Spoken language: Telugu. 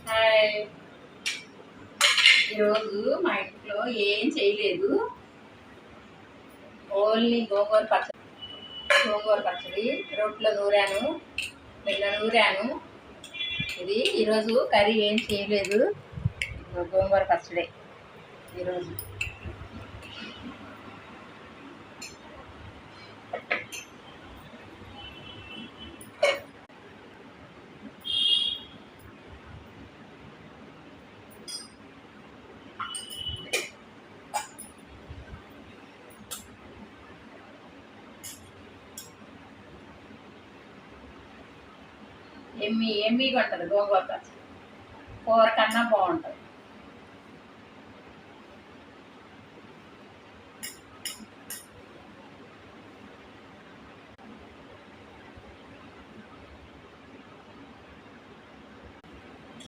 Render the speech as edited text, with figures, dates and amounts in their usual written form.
హాయ్. ఈరోజు మా ఇంట్లో ఏం చేయలేదు, ఓన్లీ గోంగూర పచ్చడి రోట్లో నూరాను, నిన్న నూరాను. ఇది ఈరోజు కర్రీ ఏం చేయలేదు, గోంగూర పచ్చడి ఈరోజు. ఎమ్మిగా ఉంటుంది గోంగూర పచ్చడి, కూర కన్నా బాగుంటుంది.